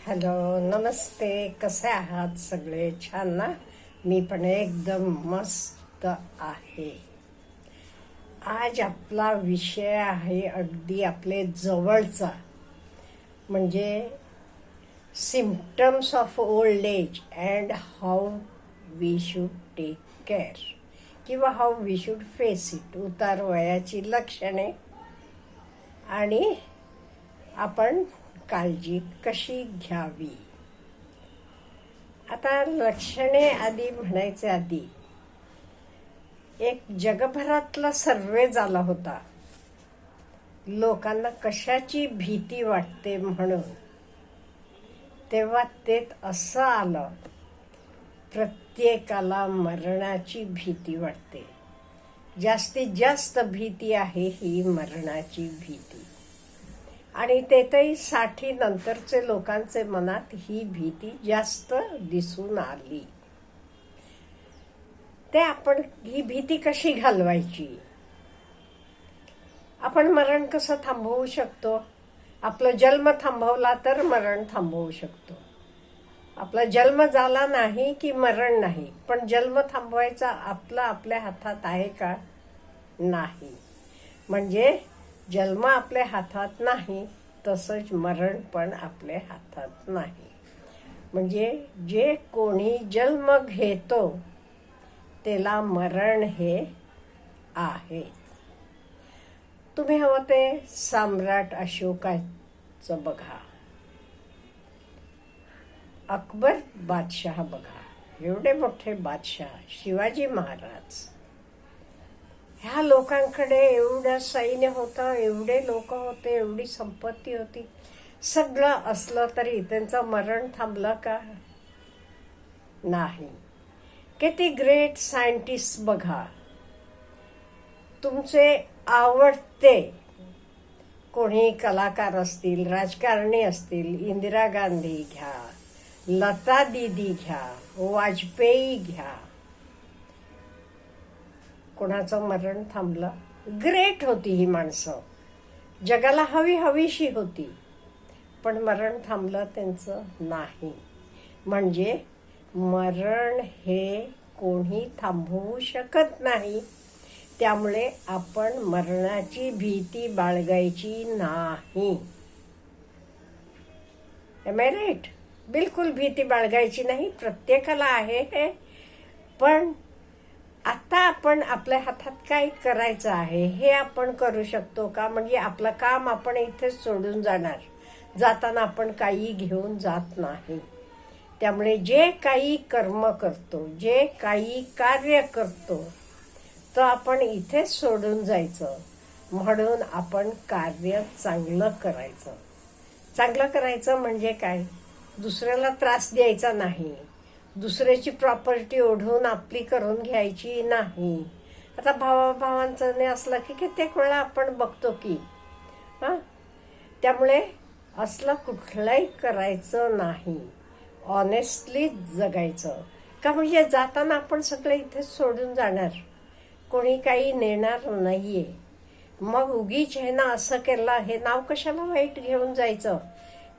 Hello, नमस्ते. कसे आहात सगळे? छान ना? मी पण एकदम मस्त आहे. आज आपला विषय आहे अगदी आपले जवळचा, म्हणजे symptoms of old age and how we should take care किंवा how we should face it. उतार वयाची लक्षणे आणि आपण काळजी कशी घ्यावी. आता लक्षणे आधी म्हणायचे आधी एक जगभरातला सर्वे झाला होता, लोकांना कशाची भीती वाटते म्हणून. तेव्हा ते असं आलं, प्रत्येकाला मरणाची भीती वाटते. जास्तीत जास्त भीती आहे ही मरणाची भीती. आणि तेथही 60 नंतरचे लोकांचे मनात ही भीती जास्त दिसून आली. ते आपण ही भीती कशी घालवायची? आपण मरण कसं थांबवू शकतो? आपला जन्म थांबवला तर मरण थांबवू शकतो. आपला जन्म झाला नाही की मरण नाही, पण जन्म थांबवायचा आपल्या हातात आहे का? नाही. म्हणजे जन्म आपल्या हातात नाही, तसंच मरण पण आपल्या हातात नाही. म्हणजे जे कोणी जन्म घेतो त्याला मरण हे आहे. तुम्ही हवं ते सम्राट अशोकाचं बघा, अकबर बादशाह बघा, एवढे मोठे बादशाह, शिवाजी महाराज. ह्या लोकांकडे एवढं सैन्य होतं, एवढे लोक होते, एवढी संपत्ती होती. सगळं असलं तरी त्यांचं मरण थांबलं का? नाही. किती ग्रेट सायंटिस्ट बघा. तुमचे आवडते कोणी कलाकार असतील, राजकारणी असतील, इंदिरा गांधी घ्या, लता दीदी घ्या, वाजपेयी घ्या, कोणाचं मरण थांबलं? ग्रेट होती ही माणसं, जगाला हवीशी होती, पण मरण थांबलं त्यांचं नाही. म्हणजे मरण हे कोणी थांबवू शकत नाही. त्यामुळे आपण मरणाची भीती बाळगायची नाही. Am I right? बिलकुल भीती बाळगायची नाही. प्रत्येकाला आहे हे, पण आता आपण आपल्या हातात काय करायचं आहे हे आपण करू शकतो का? म्हणजे आपलं काम आपण इथेच सोडून जाणार. जाताना आपण काही घेऊन जात नाही. त्यामुळे जे काही कर्म करतो, जे काही कार्य करतो, तर आपण इथेच सोडून जायचं. म्हणून आपण कार्य चांगलं करायचं. चांगलं करायचं म्हणजे काय? दुसऱ्याला त्रास द्यायचा नाही, दुसऱ्याची प्रॉपर्टी ओढून आपली करून घ्यायची नाही. आता भावांचं असलं की कित्येक वेळा आपण बघतो की त्यामुळे असलं कुठलंही करायचं नाही. ऑनेस्टली जगायचं का? म्हणजे जाताना आपण सगळं इथेच सोडून जाणार, कोणी काही नेणार नाहीये. मग उगीच हे ना असं केलं, हे नाव कशाला वाईट घेऊन जायचं?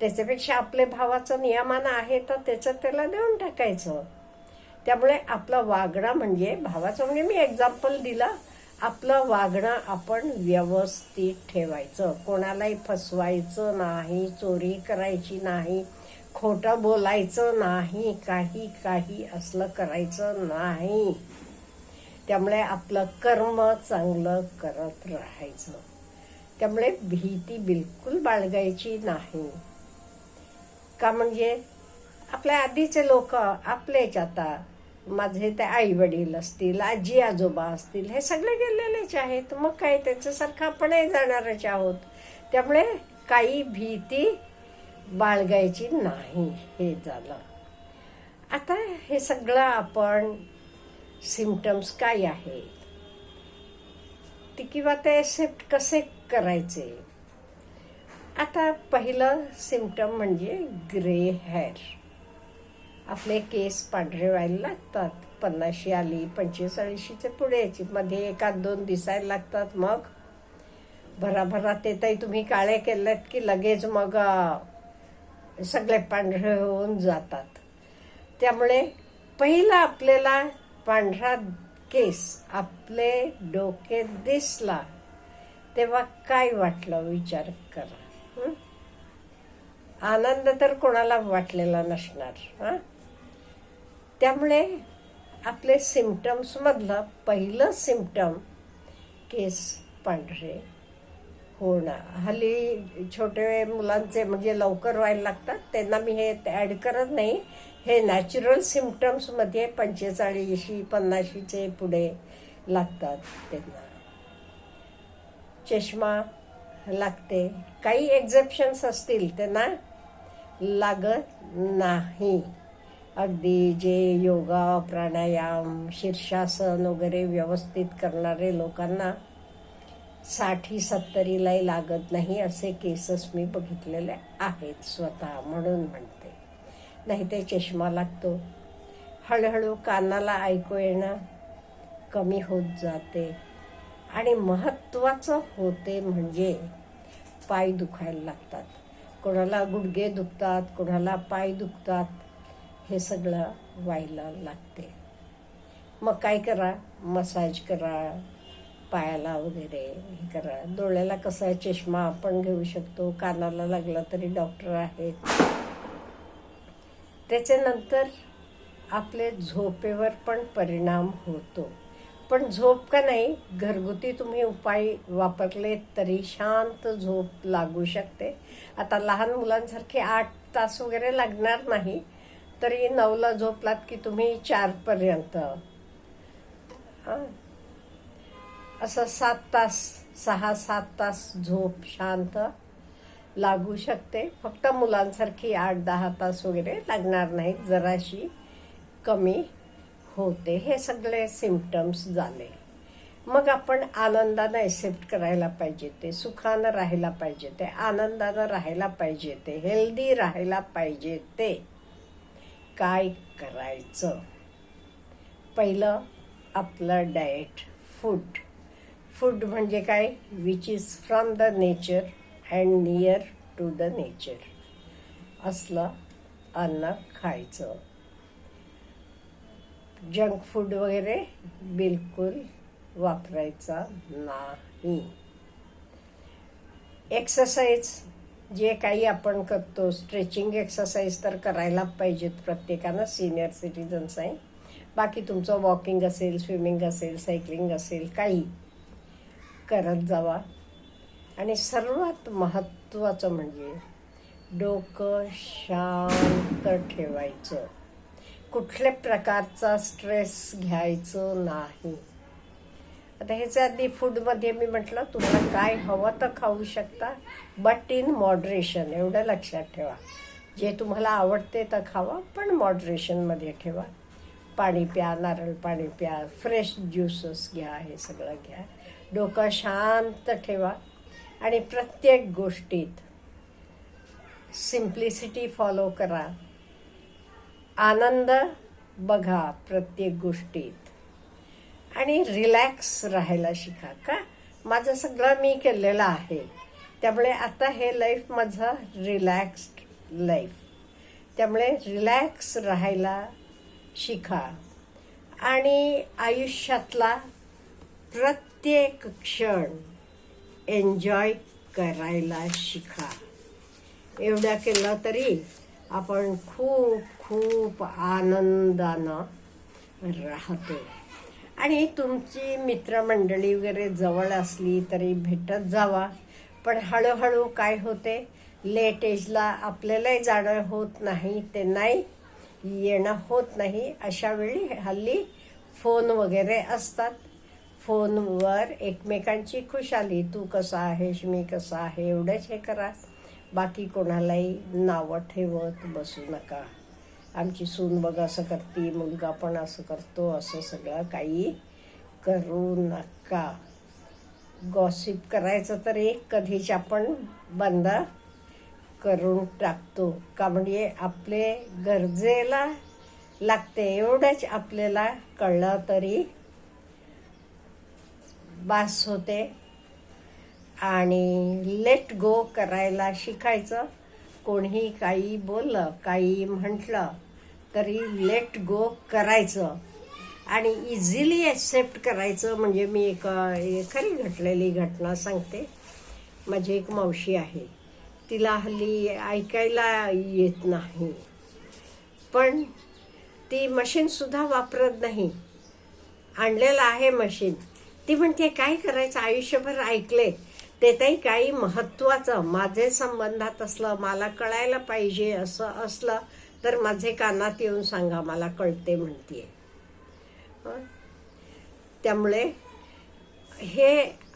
त्याच्यापेक्षा आपले भावाचं नियमानं आहे तर त्याचं त्याला देऊन टाकायचं. त्यामुळे आपलं वागणं म्हणजे भावाचं, म्हणजे मी एक्झाम्पल दिलं, आपलं वागणं आपण व्यवस्थित ठेवायचं. कोणालाही फसवायचं नाही, चोरी करायची नाही, खोटं बोलायचं नाही, काही असलं करायचं नाही. त्यामुळे आपलं कर्म चांगलं करत राहायचं. त्यामुळे भीती बिलकुल बाळगायची नाही का? म्हणजे आपल्या आधीचे लोक, आपलेच, आता माझे ते आई वडील असतील, आजी आजोबा असतील, हे सगळे गेलेलेच आहेत. मग काय, त्यांच्यासारखं आपणही जाणारच आहोत. त्यामुळे काही भीती बाळगायची नाही. हे झालं. आता हे सगळं आपण सिम्पटम्स काय आहेत किंवा ते एक्सेप्ट कसे करायचे. आता पहिलं सिम्पटम म्हणजे ग्रे हेअर. आपले केस पांढरे व्हायला लागतात. 50शी आली, 45शीचे पुढे यायची, मध्ये 1-2 दिसायला लागतात. मग भराभरा ते तुम्ही काळे केलेत की लगेच मग सगळे पांढरे होऊन जातात. त्यामुळे पहिला आपल्याला पांढरा केस आपले डोक्यात दिसला तेव्हा काय वाटलं विचार करा. आनंद तर कोणाला वाटलेला नसणार. त्यामुळे आपले सिम्पटम्स मधलं पहिलं सिम्पटम केस पांढरे होणं. हल्ली छोटे मुलांचे म्हणजे लवकर व्हायला लागतात, त्यांना मी हे ॲड करत नाही. हे नॅचरल सिम्पटम्समध्ये 45-50चे पुढे लागतात. त्यांना चष्मा लागते. काही एक्झेप्शन्स असतील त्यांना लागत नाही. अगदी जे योगा, प्राणायाम, शीर्षासन वगैरे व्यवस्थित करणारे लोकांना 60-70लाही लागत नाही असे केसेस मी बघितलेले आहेत स्वतः, म्हणून म्हणते. नाही ते चष्मा लागतो. हळूहळू कानाला ऐकू येणं कमी होत जाते. आणि महत्त्वाचं होते म्हणजे पाय दुखायला लागतात. कोणाला गुडघे दुखतात, कोणाला पाय दुखतात. हे सगळं व्हायला लागते. मग काय करा, मसाज करा पायाला वगैरे, हे करा. डोळ्याला कसा चष्मा आपण घेऊ शकतो, कानाला लागला तरी डॉक्टर आहेत. त्याच्यानंतर आपले झोपेवर पण परिणाम होतो. पण झोप का नाही, घरगुती तुम्ही उपाय वापरले तरी शांत झोप लागू शकते. आता लहान मुलांसारखे 8 तास वगैरे लागणार नाही, तरी 9ला झोपलात की तुम्ही 4पर्यंत असं 7 तास, 6-7 तास झोप शांत लागू शकते. फक्त मुलांसारखी 8-10 तास वगैरे लागणार नाहीत, जराशी कमी होते. हे सगळे सिम्पटम्स झाले. मग आपण आनंदानं एक्सेप्ट करायला पाहिजे, ते सुखानं राहायला पाहिजे, ते आनंदानं राहायला पाहिजे, ते हेल्दी राहायला पाहिजे. ते काय करायचं? पहिलं आपलं डाएट, फूड म्हणजे काय, which is from the nature and near to the nature असलं अन्न खायचं. जंक फूड वगैरे बिलकुल वापरायचा नाही. एक्सरसाइज जे काही आपण करतो, स्ट्रेचिंग एक्सरसाइज तर करायला पाहिजेत प्रत्येकानं, सिनियर सिटीजन्स आहे. बाकी तुमचं वॉकिंग असेल, स्विमिंग असेल, सायकलिंग असेल, काही करत जावा. आणि सर्वात महत्त्वाचं म्हणजे डोकं शांत ठेवायचं. कुठल्या प्रकारचा स्ट्रेस घ्यायचं नाही. आता ह्याच्या आधी फूडमध्ये मी म्हटलं तुम्हाला काय हवं तर खाऊ शकता, बट इन मॉडरेशन. एवढं लक्षात ठेवा. जे तुम्हाला आवडते तर खावा, पण मॉडरेशनमध्ये ठेवा. पाणी प्या, नारळ पाणी प्या, फ्रेश ज्यूसेस घ्या, हे सगळं घ्या. डोकं शांत ठेवा. आणि प्रत्येक गोष्टीत सिम्प्लिसिटी फॉलो करा. आनंद बघा प्रत्येक गोष्टीत. आणि रिलॅक्स राहायला शिका. का, माझं सगळं मी केलेलं आहे, त्यामुळे आता हे लाईफ माझं रिलॅक्स्ड लाईफ. त्यामुळे रिलॅक्स राहायला शिका. आणि आयुष्यातला प्रत्येक क्षण एन्जॉय करायला शिका. एवढं केलं तरी आपण खूप खूप आनंदानं राहतो. आणि तुमची मित्रमंडळी वगैरे जवळ असली तरी भेटत जावा. पण हळूहळू काय होते, लेट एजला आपल्यालाही जाणं होत नाही, ते नाही येणं होत नाही. अशा वेळी हल्ली फोन वगैरे असतात. फोनवर एकमेकांची खुशाली, तू कसा आहेस, मी कसा आहे, एवढंच हे करा. बाकी कोणालाही नावं ठेवत बसू नका. आमची सून बघ असं करते, मुलगा पण असं करतो, असं सगळं काही करू नका. गॉसिप करायचं तर एक कधीच आपण बंद करून टाकतो. का, म्हणजे आपले गरजेला लागते एवढंच आपल्याला कळलं तरी बास होते. आणि लेट गो करायला शिकायचं. कोणी काही बोललं, काही म्हटलं तरी लेट गो करायचं आणि इझिली ॲक्सेप्ट करायचं. म्हणजे मी एक खरी घडलेली घटना सांगते. माझी एक मावशी आहे, तिला हल्ली ऐकायला येत नाही, पण ती मशीनसुद्धा वापरत नाही. आणलेलं आहे मशीन. ती म्हणते काय करायचं, आयुष्यभर ऐकले ते ताई काही महत्त्वाचं माझे संबंधात असलं, मला कळायला पाहिजे असं असलं तर माझे कानात येऊन सांगा, मला कळते म्हणते. त्यामुळे हे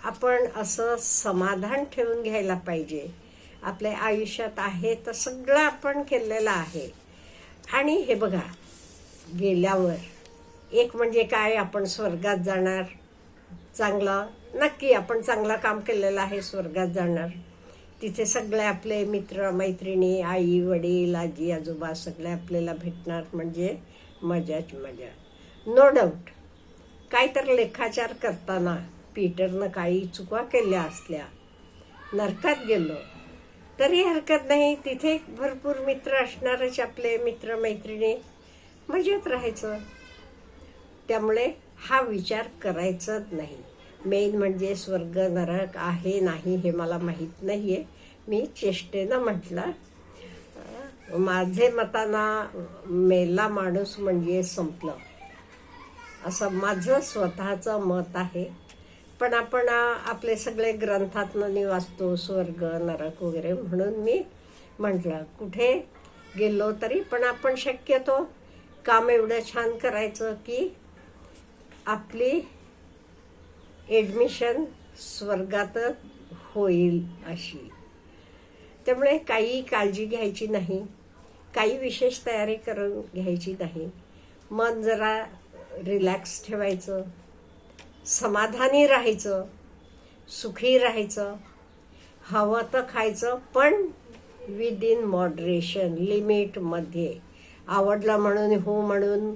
आपण असं समाधान ठेवून घ्यायला पाहिजे. आपल्या आयुष्यात आहे तर सगळं आपण केलेलं आहे. आणि हे बघा, गेल्यावर एक म्हणजे काय, आपण स्वर्गात जाणार. चांगलं नक्की आपण चांगलं काम केलेलं आहे, स्वर्गात जाणार. तिथे सगळे आपले मित्र मैत्रिणी, आई वडील, आजी आजोबा सगळे आपल्याला भेटणार. म्हणजे मजाच मजा. नो डाऊट काय तर लेखाचार करताना पीटरनं काही चुका केल्या असल्या, नरकात गेलो तरी हरकत नाही. तिथे भरपूर मित्र असणारच, आपले मित्र मैत्रिणी, मजेत राहायचं. त्यामुळे हा विचार करायचाच नाही. मेन म्हणजे स्वर्ग नरक आहे नाही हे मला माहीत नाही आहे, मी चेष्टेनं म्हटलं. माझे मताना मेला माणूस म्हणजे संपलं असं माझं स्वतःचं मत आहे. पण आपण आपले सगळे ग्रंथातनं वाचतो स्वर्ग नरक वगैरे, म्हणून मी म्हटलं कुठे गेलो तरी पण आपण शक्यतो काम एवढं छान करायचं की आपली ॲडमिशन स्वर्गात होईल अशी. त्यामुळे काही काळजी घ्यायची नाही, काही विशेष तयारी करून घ्यायची नाही. मन जरा रिलॅक्स ठेवायचं, समाधानी राहायचं, सुखी राहायचं. हवं तर खायचं पण विदिन मॉडरेशन, लिमिटमध्ये. आवडलं म्हणून हो म्हणून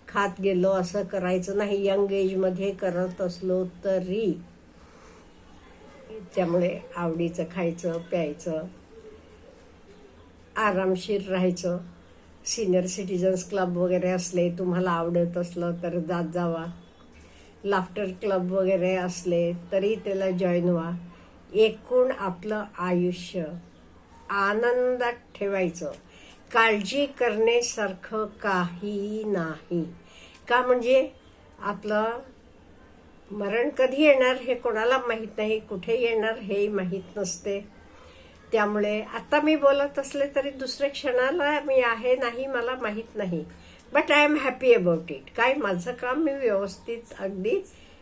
खात गेलो असं करायचं नाही. यंग एजमध्ये करत असलो तरी. त्यामुळे आवडीचं खायचं प्यायचं, आरामशीर राहायचं. सिनियर सिटीजन्स क्लब वगैरे असले, तुम्हाला आवडत असलं तर जात जावा. लाफ्टर क्लब वगैरे असले तरी त्याला जॉईन व्हा. एकूण आपलं आयुष्य आनंदात ठेवायचं. काळजी करण्यासारखं काही नाही. का म्हणजे आपलं मरण कधी येणार हे कोणाला माहीत नाही, कुठे येणार हेही माहीत नसते. त्यामुळे आता मी बोलत असले तरी दुसऱ्या क्षणाला मी आहे नाही मला माहीत नाही. But I am happy about it. काय माझं काम मी व्यवस्थित अगदी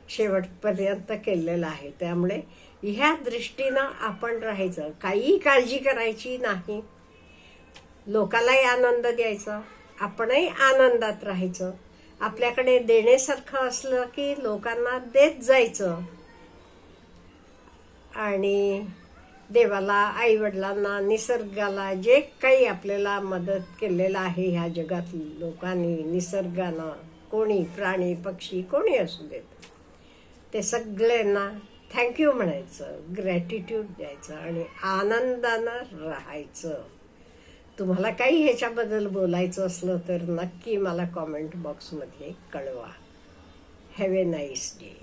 शेवटपर्यंत केलेलं आहे. त्यामुळे ह्या दृष्टीनं आपण राहायचं, काही काळजी करायची नाही. लोकालाही आनंद द्यायचा, आपणही आनंदात राहायचं. आपल्याकडे देण्यासारखं असलं की लोकांना देत जायचं. आणि देवाला, आईवडिलांना, निसर्गाला जे काही आपल्याला मदत केलेलं आहे ह्या जगात लोकांनी, निसर्गानं, कोणी प्राणी पक्षी कोणी असू देत, ते सगळ्यांना थँक्यू म्हणायचं, ग्रॅटिट्यूड द्यायचं आणि आनंदानं राहायचं. तुम्हाला काही ह्याच्याबद्दल बोलायचं असलं तर नक्की मला कॉमेंट बॉक्समध्ये कळवा. Have a nice day.